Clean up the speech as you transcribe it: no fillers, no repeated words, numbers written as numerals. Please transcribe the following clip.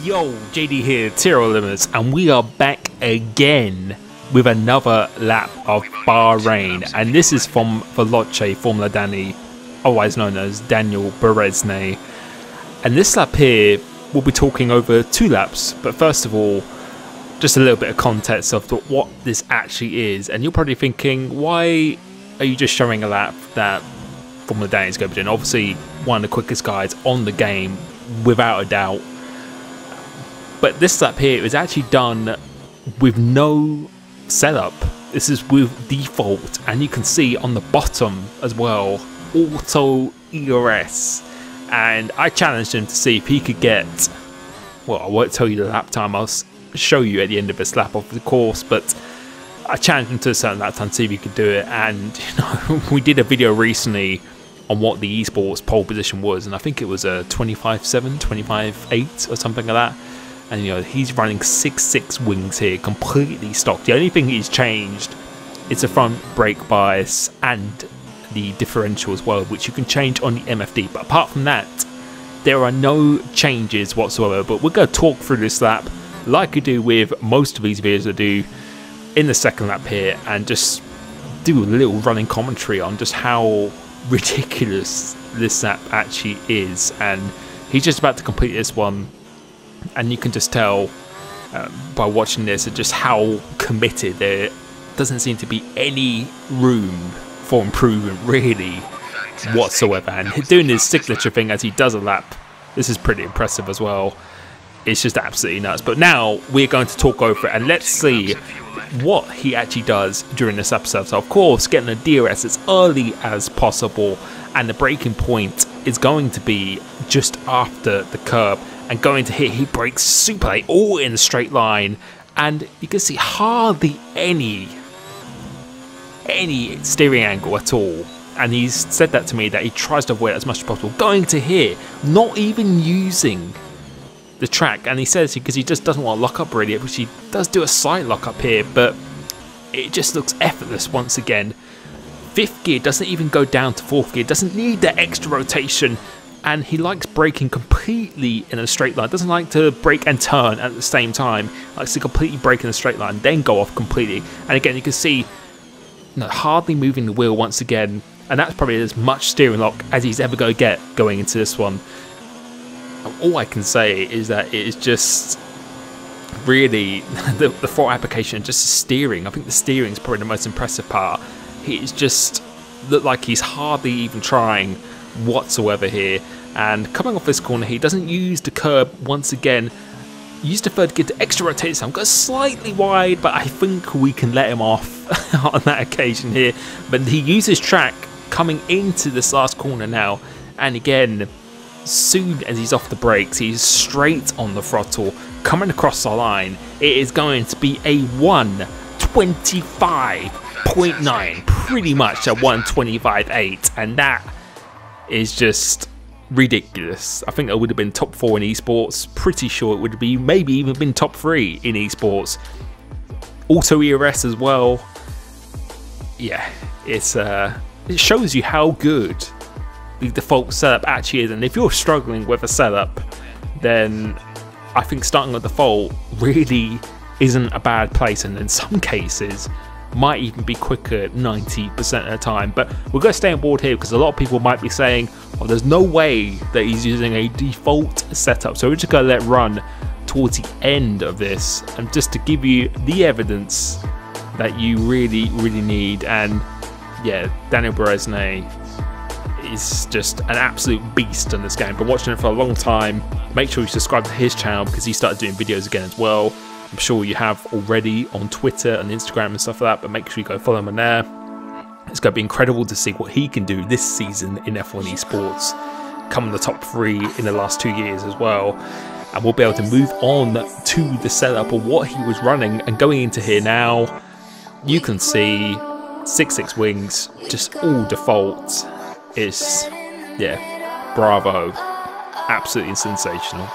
Yo, JD here, Lateral Limits, and we are back again with another lap of Bahrain, and this is from FormulaDani, otherwise known as Daniel Beresne. And this lap here, we'll be talking over 2 laps, but first of all, just a little bit of context of what this actually is. And you're probably thinking, why are you just showing a lap that FormulaDani is going to be doing? Obviously, one of the quickest guys on the game, without a doubt. But this lap here is actually done with no setup. This is with default, and you can see on the bottom as well, auto ERS. And I challenged him to see if he could get, well, I won't tell you the lap time, I'll show you at the end of this lap of the course, but I challenged him to a certain lap time to see if he could do it. And you know, we did a video recently on what the esports pole position was, and I think it was a 25.7, 25.8 or something like that. And you know, he's running 6.6 wings here, completely stock. The only thing he's changed is the front brake bias and the differential as well, which you can change on the MFD. But apart from that, there are no changes whatsoever. But we're going to talk through this lap like we do with most of these videos I do in the second lap here, and just do a little running commentary on just how ridiculous this lap actually is. And he's just about to complete this one, and you can just tell by watching this just how committed. There doesn't seem to be any room for improvement really whatsoever. And doing his signature thing as he does a lap, this is pretty impressive as well. It's just absolutely nuts. But now we're going to talk over it, and let's see what he actually does during this episode. So of course, getting a DRS as early as possible, and the braking point is going to be just after the curb, and going to hit, he brakes super late, all in a straight line, and you can see hardly any steering angle at all. And he's said that to me, that he tries to avoid it as much as possible. Going to here, not even using the track, and he says because he just doesn't want to lock up really, which he does do a slight lock up here, but it just looks effortless once again. 5th gear doesn't even go down to 4th gear, doesn't need that extra rotation, and he likes braking completely in a straight line. Doesn't like to brake and turn at the same time, likes to completely brake in a straight line, then go off completely. And again, you can see, hardly moving the wheel once again, and that's probably as much steering lock as he's ever going to get going into this one. All I can say is that it is just really the throttle application, just the steering. I think the steering is probably the most impressive part. He's just looked like he's hardly even trying whatsoever here. And coming off this corner, he doesn't use the curb once again. Used the 3rd gear to extra rotate some, goes slightly wide, but I think we can let him off on that occasion here. But he uses track coming into this last corner now, and again, soon as he's off the brakes, he's straight on the throttle, coming across the line. It is going to be a 1:25.9, pretty much a 1:25.8, and that is just ridiculous. I think it would have been top 4 in esports. Pretty sure it would be maybe even been top 3 in esports. Auto ERS as well. Yeah, it shows you how good the default setup actually is. And if you're struggling with a setup, then I think starting with default really isn't a bad place, and in some cases might even be quicker 90% of the time. But we're going to stay on board here because a lot of people might be saying, oh, there's no way that he's using a default setup. So we're just going to let run towards the end of this, and just to give you the evidence that you really need. And yeah, Daniel Beresne is just an absolute beast in this game. Been watching it for a long time. Make sure you subscribe to his channel because he started doing videos again as well. I'm sure you have already on Twitter and Instagram and stuff like that, but make sure you go follow him on there. It's going to be incredible to see what he can do this season in F1 esports, coming the top 3 in the last 2 years as well. And we'll be able to move on to the setup of what he was running. And going into here now, you can see 6.6 wings, just all default. It's, yeah, bravo, absolutely sensational.